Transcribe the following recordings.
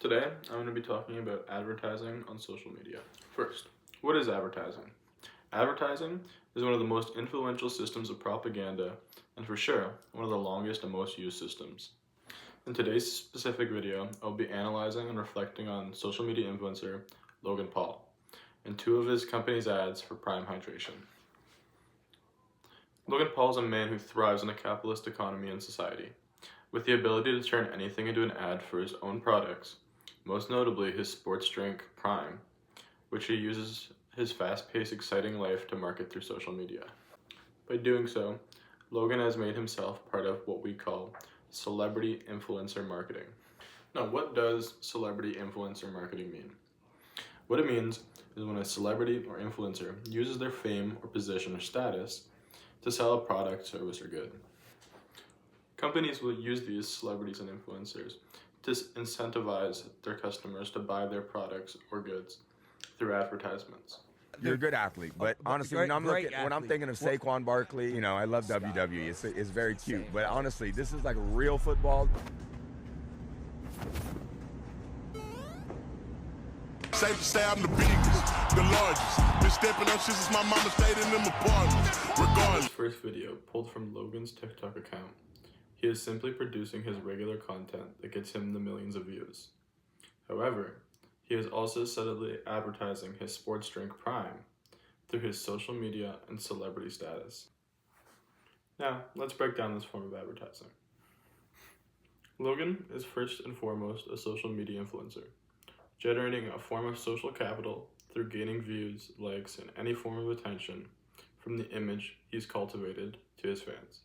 Today, I'm going to be talking about advertising on social media. First, what is advertising? Advertising is one of the most influential systems of propaganda, and for sure, one of the longest and most used systems. In today's specific video, I'll be analyzing and reflecting on social media influencer Logan Paul and two of his company's ads for Prime Hydration. Logan Paul is a man who thrives in a capitalist economy and society, with the ability to turn anything into an ad for his own products, most notably his sports drink Prime, which he uses his fast-paced, exciting life to market through social media. By doing so, Logan has made himself part of what we call celebrity influencer marketing. Now, what does celebrity influencer marketing mean? What it means is when a celebrity or influencer uses their fame or position or status to sell a product, service, or good. Companies will use these celebrities and influencers to incentivize their customers to buy their products or goods through advertisements. You're a good athlete, but honestly, when I'm thinking of Saquon Barkley, I love WWE. It's very cute, but honestly, this is like real football. Safe to say I'm the biggest, the largest. Been stepping up since my mama stayed in them apartments. Regardless. First video pulled from Logan's TikTok account. He is simply producing his regular content that gets him the millions of views. However, he is also subtly advertising his sports drink Prime through his social media and celebrity status. Now, let's break down this form of advertising. Logan is first and foremost a social media influencer, generating a form of social capital through gaining views, likes, and any form of attention from the image he's cultivated to his fans.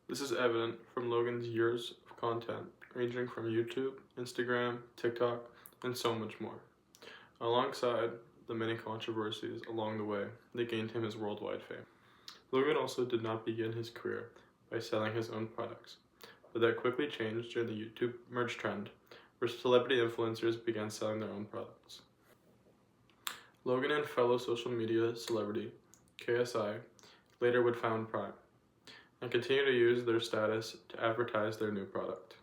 This is evident from Logan's years of content, ranging from YouTube, Instagram, TikTok, and so much more, alongside the many controversies along the way that gained him his worldwide fame. Logan also did not begin his career by selling his own products, but that quickly changed during the YouTube merch trend, where celebrity influencers began selling their own products. Logan and fellow social media celebrity, KSI, later would found Prime, and continue to use their status to advertise their new product.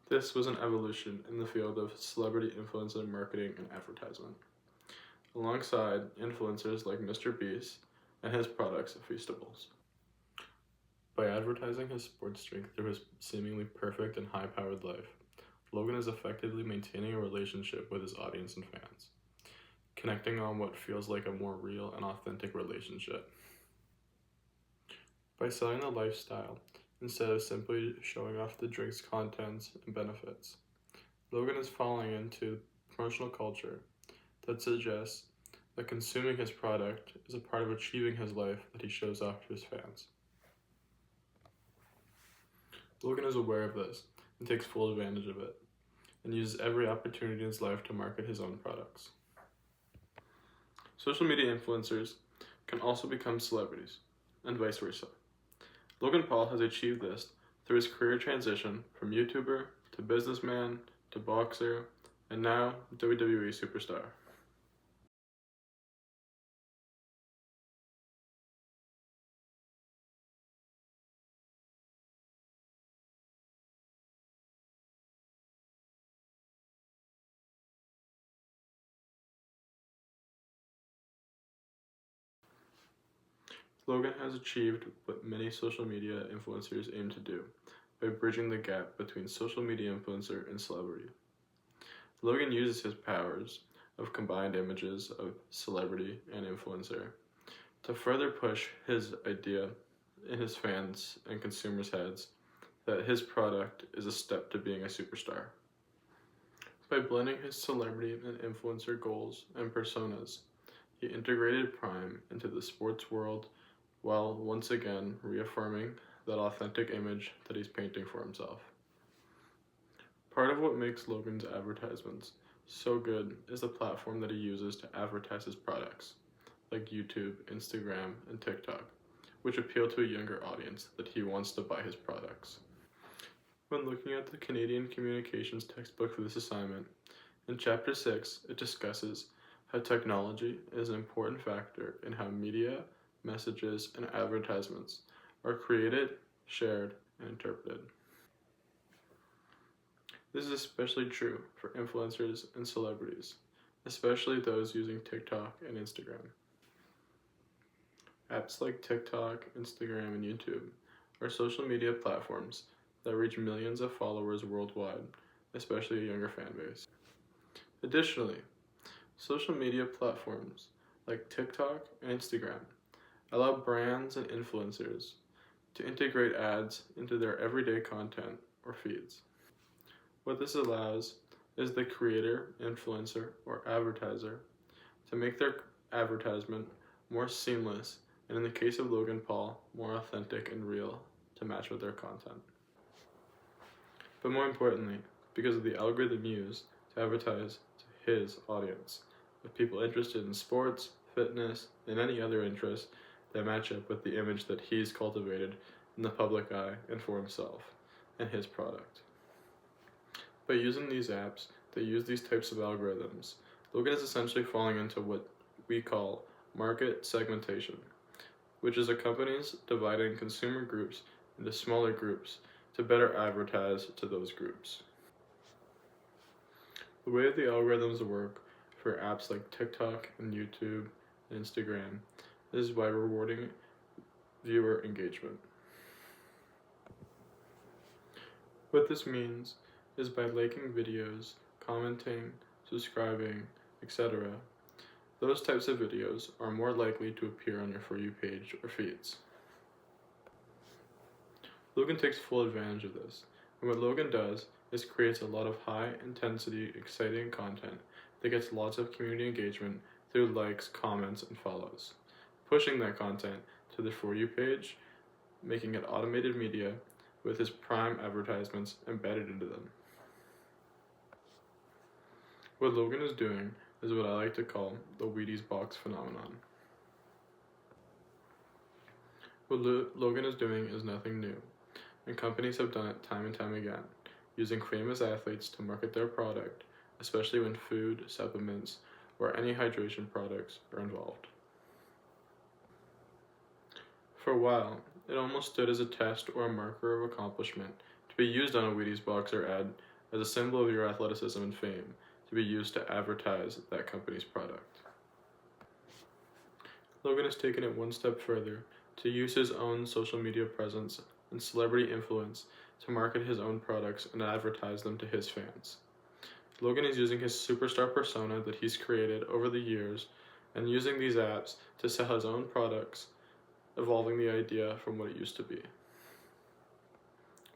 This was an evolution in the field of celebrity influencer marketing and advertisement, alongside influencers like Mr. Beast and his products Feastables. By advertising his sports drink through his seemingly perfect and high-powered life, Logan is effectively maintaining a relationship with his audience and fans, connecting on what feels like a more real and authentic relationship. By selling the lifestyle instead of simply showing off the drink's contents and benefits, Logan is falling into promotional culture that suggests that consuming his product is a part of achieving his life that he shows off to his fans. Logan is aware of this and takes full advantage of it, and uses every opportunity in his life to market his own products. Social media influencers can also become celebrities, and vice versa. Logan Paul has achieved this through his career transition from YouTuber to businessman to boxer, and now WWE superstar. Logan has achieved what many social media influencers aim to do by bridging the gap between social media influencer and celebrity. Logan uses his powers of combined images of celebrity and influencer to further push his idea in his fans and consumers' heads that his product is a step to being a superstar. By blending his celebrity and influencer goals and personas, he integrated Prime into the sports world while once again reaffirming that authentic image that he's painting for himself. Part of what makes Logan's advertisements so good is the platform that he uses to advertise his products, like YouTube, Instagram, and TikTok, which appeal to a younger audience that he wants to buy his products. When looking at the Canadian Communications textbook for this assignment, in Chapter 6, it discusses how technology is an important factor in how media, messages, and advertisements are created, shared, and interpreted. This is especially true for influencers and celebrities, especially those using TikTok and Instagram. Apps like TikTok, Instagram, and YouTube are social media platforms that reach millions of followers worldwide, especially a younger fan base. Additionally, social media platforms like TikTok and Instagram allow brands and influencers to integrate ads into their everyday content or feeds. What this allows is the creator, influencer, or advertiser to make their advertisement more seamless, and in the case of Logan Paul, more authentic and real to match with their content. But more importantly, because of the algorithm used to advertise to his audience, of people interested in sports, fitness, and any other interests that match up with the image that he's cultivated in the public eye and for himself and his product. By using these apps that use these types of algorithms, Logan is essentially falling into what we call market segmentation, which is a company's dividing consumer groups into smaller groups to better advertise to those groups. The way the algorithms work for apps like TikTok and YouTube and Instagram is by rewarding viewer engagement. What this means is by liking videos, commenting, subscribing, etc., those types of videos are more likely to appear on your For You page or feeds. Logan takes full advantage of this, and what Logan does is creates a lot of high-intensity, exciting content that gets lots of community engagement through likes, comments, and follows, pushing that content to the For You page, making it automated media with his prime advertisements embedded into them. What Logan is doing is what I like to call the Wheaties box phenomenon. What Logan is doing is nothing new, and companies have done it time and time again, using famous athletes to market their product, especially when food, supplements, or any hydration products are involved. For a while, it almost stood as a test or a marker of accomplishment to be used on a Wheaties box or ad as a symbol of your athleticism and fame, to be used to advertise that company's product. Logan has taken it one step further to use his own social media presence and celebrity influence to market his own products and advertise them to his fans. Logan is using his superstar persona that he's created over the years and using these apps to sell his own products, evolving the idea from what it used to be.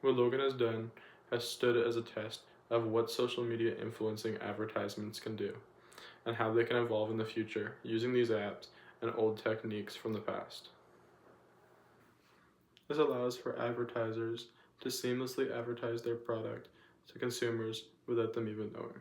What Logan has done has stood as a test of what social media influencing advertisements can do, and how they can evolve in the future using these apps and old techniques from the past. This allows for advertisers to seamlessly advertise their product to consumers without them even knowing.